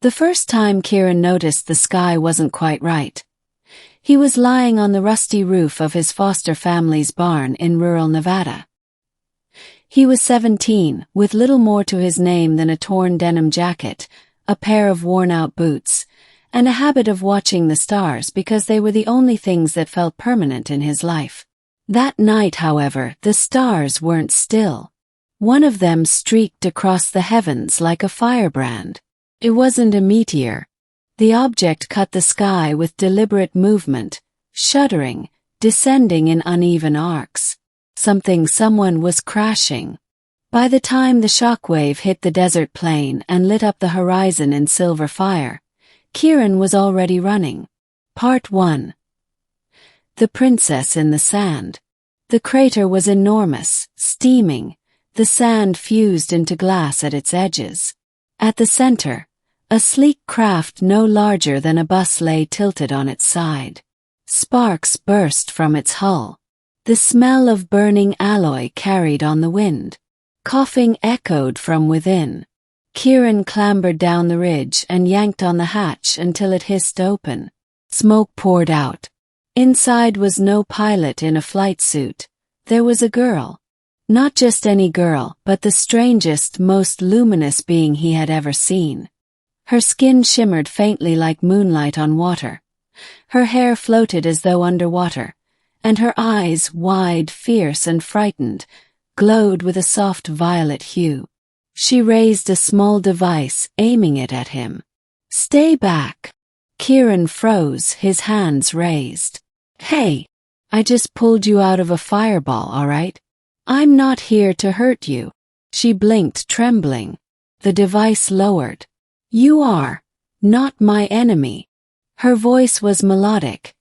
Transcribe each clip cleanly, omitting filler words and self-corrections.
The first time Kieran noticed the sky wasn't quite right. He was lying on the rusty roof of his foster family's barn in rural Nevada. He was 17, with little more to his name than a torn denim jacket, a pair of worn-out boots, and a habit of watching the stars because they were the only things that felt permanent in his life. That night, however, the stars weren't still. One of them streaked across the heavens like a firebrand. It wasn't a meteor. The object cut the sky with deliberate movement, shuddering, descending in uneven arcs. Someone was crashing. By the time the shockwave hit the desert plain and lit up the horizon in silver fire, Kieran was already running. Part 1. The Princess in the Sand. The crater was enormous, steaming, the sand fused into glass at its edges. At the center, a sleek craft no larger than a bus lay tilted on its side. Sparks burst from its hull. The smell of burning alloy carried on the wind. Coughing echoed from within. Kieran clambered down the ridge and yanked on the hatch until it hissed open. Smoke poured out. Inside was no pilot in a flight suit. There was a girl. Not just any girl, but the strangest, most luminous being he had ever seen. Her skin shimmered faintly like moonlight on water. Her hair floated as though underwater, and her eyes, wide, fierce, and frightened, glowed with a soft violet hue. She raised a small device, aiming it at him. "Stay back." Kieran froze, his hands raised. "Hey, I just pulled you out of a fireball, all right? I'm not here to hurt you." She blinked, trembling. The device lowered. "You are not my enemy." Her voice was melodic,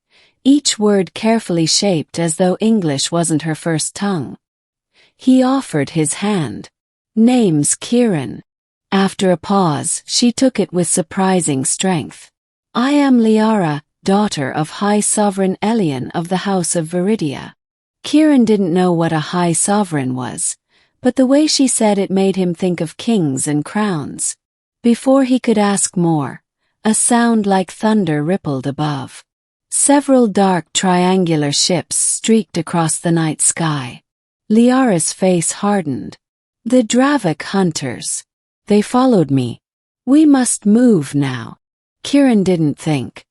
each word carefully shaped as though English wasn't her first tongue. He offered his hand. "Name's Kieran." After a pause, she took it with surprising strength. "I am Liara, daughter of High Sovereign Elian of the House of Viridia." Kieran didn't know what a High Sovereign was, but the way she said it made him think of kings and crowns. Before he could ask more, a sound like thunder rippled above. Several dark triangular ships streaked across the night sky. Liara's face hardened. "The Dravik hunters. They followed me. We must move now." Kieran didn't think.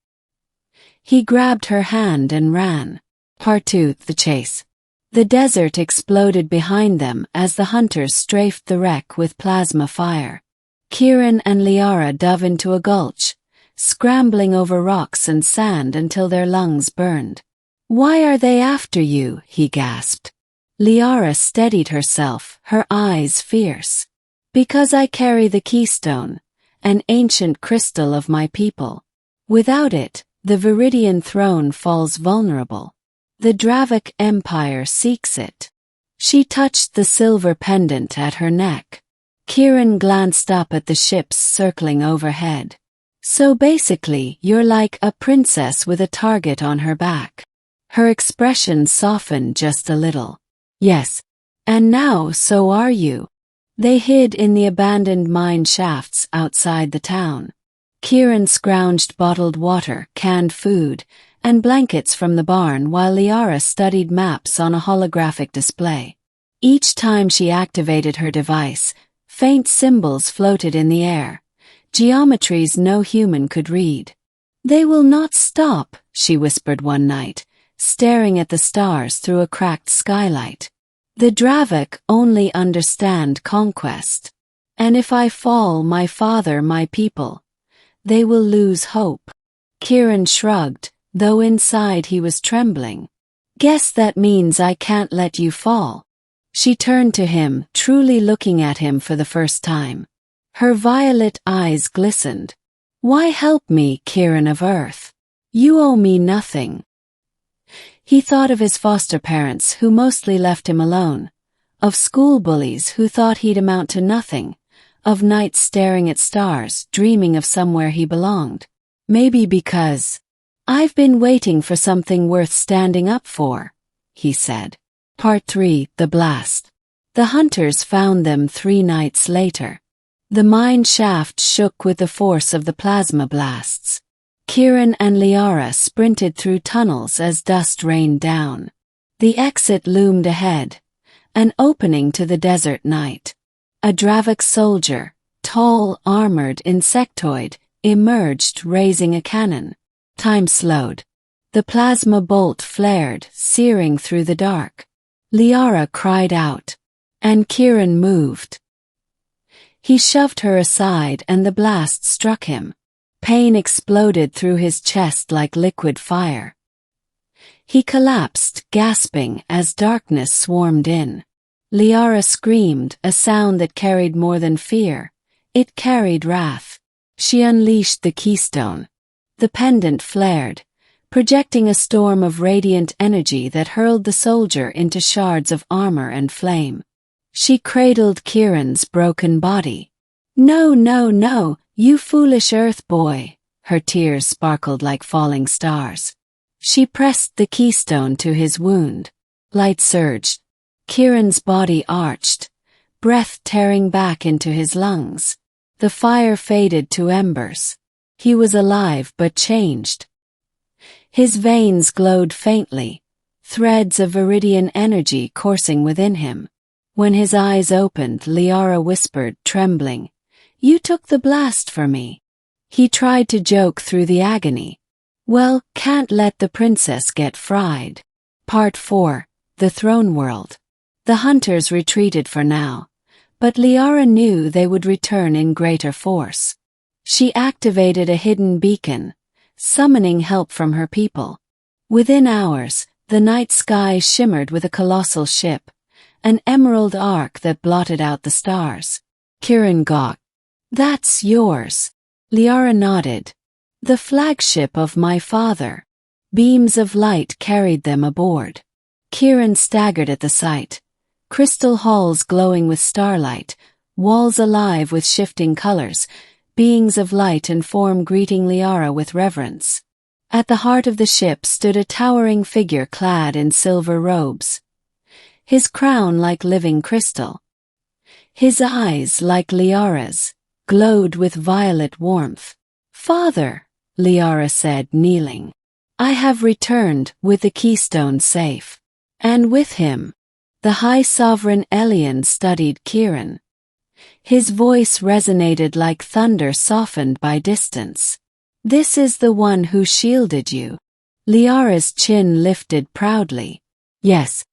He grabbed her hand and ran. Part 2, the chase. The desert exploded behind them as the hunters strafed the wreck with plasma fire. Kieran and Liara dove into a gulch, scrambling over rocks and sand until their lungs burned. "Why are they after you?" he gasped. Liara steadied herself, her eyes fierce. "Because I carry the keystone, an ancient crystal of my people. Without it, the Viridian throne falls vulnerable. The Galactic Empire seeks it." She touched the silver pendant at her neck. Kieran glanced up at the ships circling overhead. "So basically, you're like a princess with a target on her back." Her expression softened just a little. "Yes. And now so are you." They hid in the abandoned mine shafts outside the town. Kieran scrounged bottled water, canned food, and blankets from the barn while Liara studied maps on a holographic display. Each time she activated her device, faint symbols floated in the air, geometries no human could read. "They will not stop," she whispered one night, staring at the stars through a cracked skylight. "The Dravik only understand conquest. And if I fall, my father, my people, they will lose hope." Kieran shrugged, though inside he was trembling. "Guess that means I can't let you fall." She turned to him, truly looking at him for the first time. Her violet eyes glistened. "Why help me, Kieran of Earth? You owe me nothing." He thought of his foster parents who mostly left him alone, of school bullies who thought he'd amount to nothing, of nights staring at stars, dreaming of somewhere he belonged. "Maybe because I've been waiting for something worth standing up for," he said. Part 3, the blast. The hunters found them 3 nights later. The mine shaft shook with the force of the plasma blasts. Kieran and Liara sprinted through tunnels as dust rained down. The exit loomed ahead, an opening to the desert night. A Dravik soldier, tall, armored insectoid, emerged raising a cannon. Time slowed. The plasma bolt flared, searing through the dark. Liara cried out, and Kieran moved. He shoved her aside and the blast struck him. Pain exploded through his chest like liquid fire. He collapsed, gasping as darkness swarmed in. Liara screamed, a sound that carried more than fear. It carried wrath. She unleashed the keystone. The pendant flared, projecting a storm of radiant energy that hurled the soldier into shards of armor and flame. She cradled Kieran's broken body. "No, no, no, you foolish Earth boy." Her tears sparkled like falling stars. She pressed the keystone to his wound. Light surged. Kieran's body arched, breath tearing back into his lungs. The fire faded to embers. He was alive but changed. His veins glowed faintly, threads of viridian energy coursing within him. When his eyes opened, Liara whispered, trembling, "You took the blast for me." He tried to joke through the agony. "Well, can't let the princess get fried." Part 4. The Throne World. The hunters retreated for now, but Liara knew they would return in greater force. She activated a hidden beacon, summoning help from her people. Within hours, the night sky shimmered with a colossal ship, an emerald arc that blotted out the stars. Kieran gawked. "That's yours." Liara nodded. "The flagship of my father." Beams of light carried them aboard. Kieran staggered at the sight. Crystal halls glowing with starlight, walls alive with shifting colors, beings of light and form greeting Liara with reverence. At the heart of the ship stood a towering figure clad in silver robes. His crown like living crystal. His eyes, like Liara's, glowed with violet warmth. "Father," Liara said, kneeling, "I have returned with the keystone safe." And with him, the High Sovereign Elian studied Kieran. His voice resonated like thunder softened by distance. "This is the one who shielded you." Liara's chin lifted proudly. "Yes.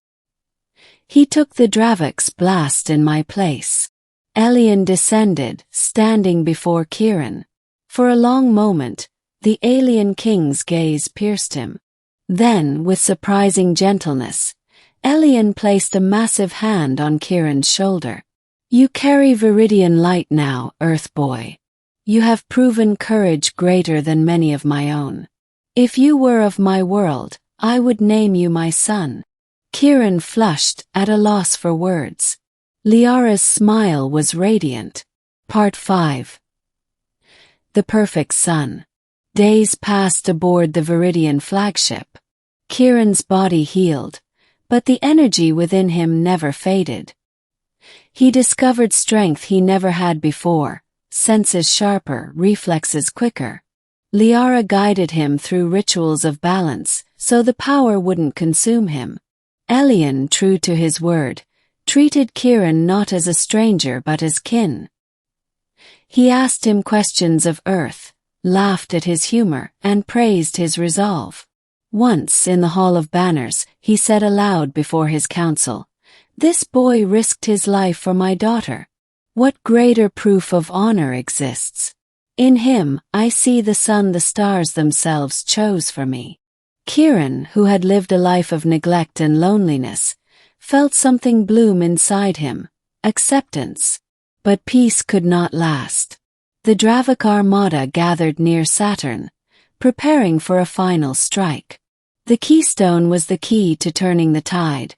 He took the Dravik's blast in my place." Elian descended, standing before Kieran. For a long moment, the alien king's gaze pierced him. Then, with surprising gentleness, Elian placed a massive hand on Kieran's shoulder. "You carry viridian light now, Earth boy. You have proven courage greater than many of my own. If you were of my world, I would name you my son." Kieran flushed, at a loss for words. Liara's smile was radiant. Part 5. The Perfect Son. Days passed aboard the Viridian flagship. Kieran's body healed, but the energy within him never faded. He discovered strength he never had before, senses sharper, reflexes quicker. Liara guided him through rituals of balance, so the power wouldn't consume him. Elian, true to his word, treated Kieran not as a stranger but as kin. He asked him questions of Earth, laughed at his humor, and praised his resolve. Once, in the Hall of Banners, he said aloud before his council, "This boy risked his life for my daughter. What greater proof of honor exists? In him, I see the son the stars themselves chose for me." Kieran, who had lived a life of neglect and loneliness, felt something bloom inside him, acceptance. But peace could not last. The Dravik armada gathered near Saturn, preparing for a final strike. The keystone was the key to turning the tide,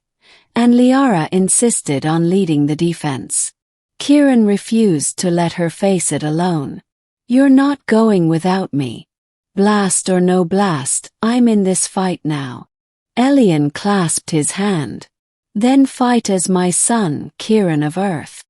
and Liara insisted on leading the defense. Kieran refused to let her face it alone. "You're not going without me. Blast or no blast, I'm in this fight now." Elian clasped his hand. "Then fight as my son, Kieran of Earth."